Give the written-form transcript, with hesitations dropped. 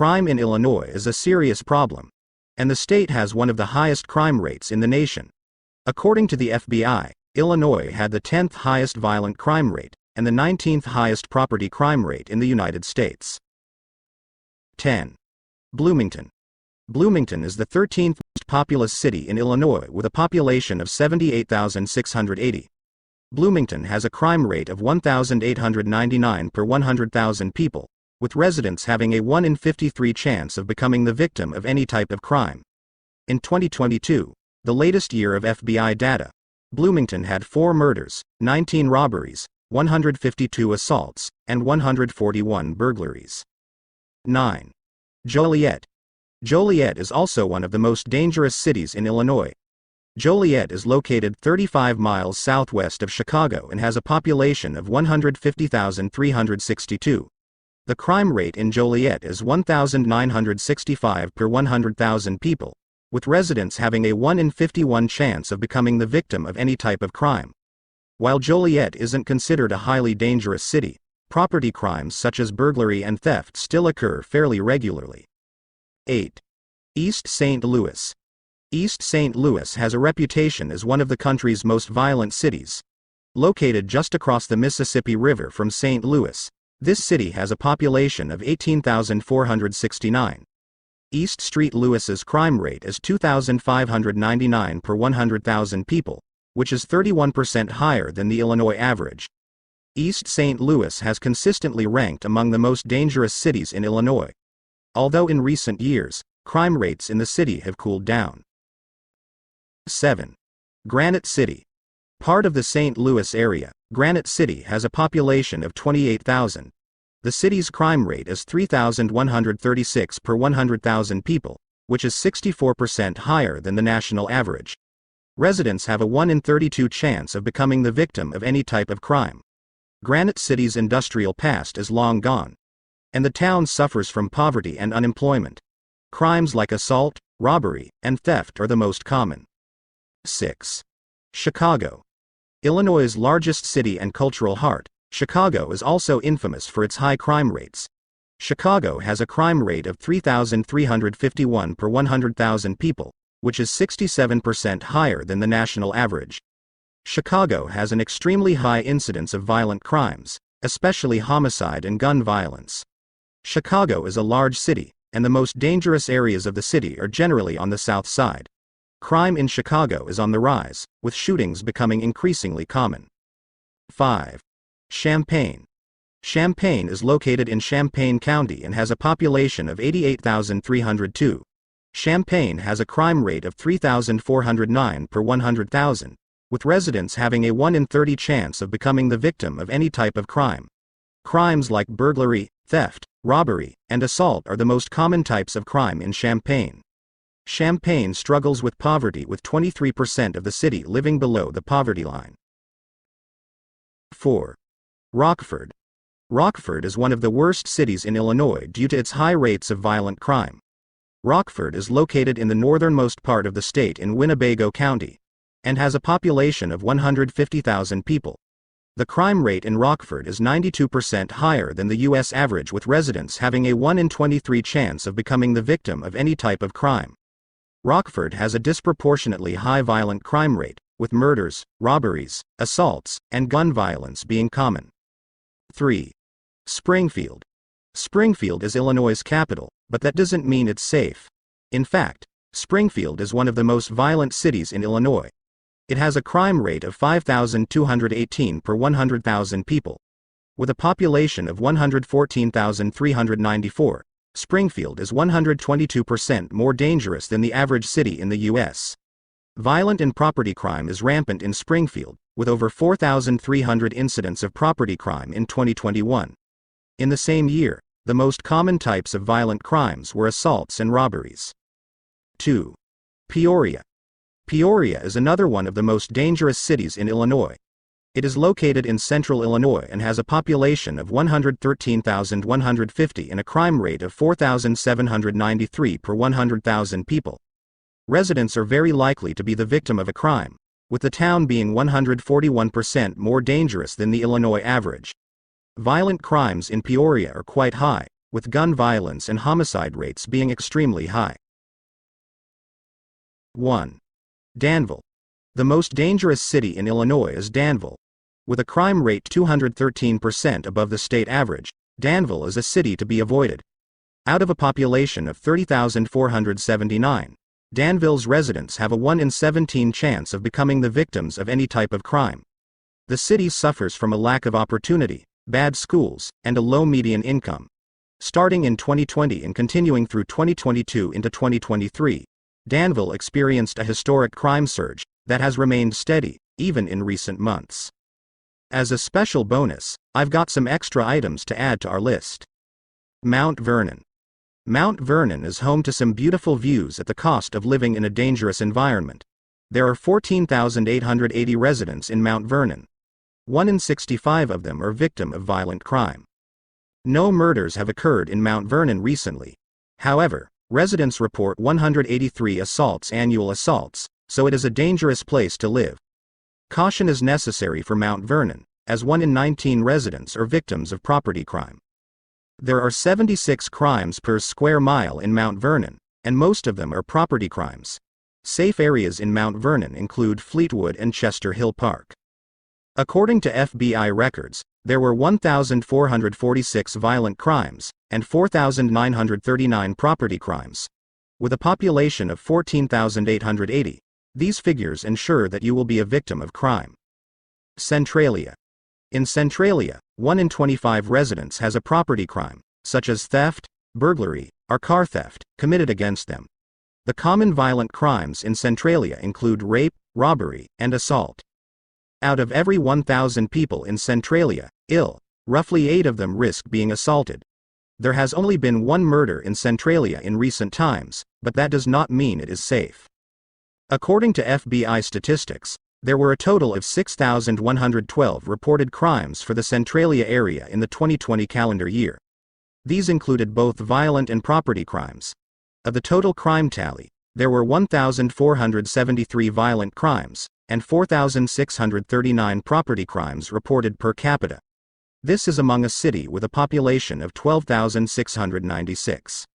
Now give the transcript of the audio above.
Crime in Illinois is a serious problem, and the state has one of the highest crime rates in the nation. According to the FBI, Illinois had the 10th highest violent crime rate and the 19th highest property crime rate in the United States. 10. Bloomington. Bloomington is the 13th most populous city in Illinois with a population of 78,680. Bloomington has a crime rate of 1,899 per 100,000 people, with residents having a 1 in 53 chance of becoming the victim of any type of crime. In 2022, the latest year of FBI data, Bloomington had 4 murders, 19 robberies, 152 assaults, and 141 burglaries. 9. Joliet. Joliet is also one of the most dangerous cities in Illinois. Joliet is located 35 miles southwest of Chicago and has a population of 150,362. The crime rate in Joliet is 1,965 per 100,000 people, with residents having a 1 in 51 chance of becoming the victim of any type of crime. While Joliet isn't considered a highly dangerous city, property crimes such as burglary and theft still occur fairly regularly. 8. East St. Louis. East St. Louis has a reputation as one of the country's most violent cities. Located just across the Mississippi River from St. Louis, this city has a population of 18,469. East St. Louis's crime rate is 2,599 per 100,000 people, which is 31% higher than the Illinois average. East St. Louis has consistently ranked among the most dangerous cities in Illinois, although in recent years, crime rates in the city have cooled down. 7. Granite City. Part of the St. Louis area, Granite City has a population of 28,000. The city's crime rate is 3,136 per 100,000 people, which is 64% higher than the national average. Residents have a 1 in 32 chance of becoming the victim of any type of crime. Granite City's industrial past is long gone, and the town suffers from poverty and unemployment. Crimes like assault, robbery, and theft are the most common. 6. Chicago. Illinois' largest city and cultural heart, Chicago is also infamous for its high crime rates. Chicago has a crime rate of 3,351 per 100,000 people, which is 67% higher than the national average. Chicago has an extremely high incidence of violent crimes, especially homicide and gun violence. Chicago is a large city, and the most dangerous areas of the city are generally on the south side. Crime in Chicago is on the rise, with shootings becoming increasingly common. 5. Champaign. Champaign is located in Champaign County and has a population of 88,302. Champaign has a crime rate of 3,409 per 100,000, with residents having a 1 in 30 chance of becoming the victim of any type of crime. Crimes like burglary, theft, robbery, and assault are the most common types of crime in Champaign. Champaign struggles with poverty, with 23% of the city living below the poverty line. 4. Rockford. Rockford is one of the worst cities in Illinois due to its high rates of violent crime. Rockford is located in the northernmost part of the state in Winnebago County, and has a population of 150,000 people. The crime rate in Rockford is 92% higher than the U.S. average, with residents having a 1 in 23 chance of becoming the victim of any type of crime. Rockford has a disproportionately high violent crime rate, with murders, robberies, assaults, and gun violence being common. 3. Springfield. Springfield is Illinois' capital, but that doesn't mean it's safe. In fact, Springfield is one of the most violent cities in Illinois. It has a crime rate of 5,218 per 100,000 people. With a population of 114,394, Springfield is 122% more dangerous than the average city in the U.S. Violent and property crime is rampant in Springfield, with over 4,300 incidents of property crime in 2021. In the same year, the most common types of violent crimes were assaults and robberies. 2. Peoria. Peoria is another one of the most dangerous cities in Illinois. It is located in central Illinois and has a population of 113,150 and a crime rate of 4,793 per 100,000 people. Residents are very likely to be the victim of a crime, with the town being 141% more dangerous than the Illinois average. Violent crimes in Peoria are quite high, with gun violence and homicide rates being extremely high. 1. Danville. The most dangerous city in Illinois is Danville. With a crime rate 213% above the state average, Danville is a city to be avoided. Out of a population of 30,479, Danville's residents have a 1 in 17 chance of becoming the victims of any type of crime. The city suffers from a lack of opportunity, bad schools, and a low median income. Starting in 2020 and continuing through 2022 into 2023, Danville experienced a historic crime surge that has remained steady, even in recent months. As a special bonus, I've got some extra items to add to our list. Mount Vernon. Mount Vernon is home to some beautiful views at the cost of living in a dangerous environment. There are 14,880 residents in Mount Vernon. 1 in 65 of them are victim of violent crime. No murders have occurred in Mount Vernon recently. However, residents report 183 annual assaults, so it is a dangerous place to live. Caution is necessary for Mount Vernon, as 1 in 19 residents are victims of property crime. There are 76 crimes per square mile in Mount Vernon, and most of them are property crimes. Safe areas in Mount Vernon include Fleetwood and Chester Hill Park. According to FBI records, there were 1,446 violent crimes and 4,939 property crimes. With a population of 14,880, these figures ensure that you will be a victim of crime. Centralia. In Centralia, 1 in 25 residents has a property crime, such as theft, burglary, or car theft, committed against them. The common violent crimes in Centralia include rape, robbery, and assault. Out of every 1,000 people in Centralia, roughly 8 of them risk being assaulted. There has only been 1 murder in Centralia in recent times, but that does not mean it is safe. According to FBI statistics, there were a total of 6,112 reported crimes for the Centralia area in the 2020 calendar year. These included both violent and property crimes. Of the total crime tally, there were 1,473 violent crimes and 4,639 property crimes reported per capita. This is among a city with a population of 12,696.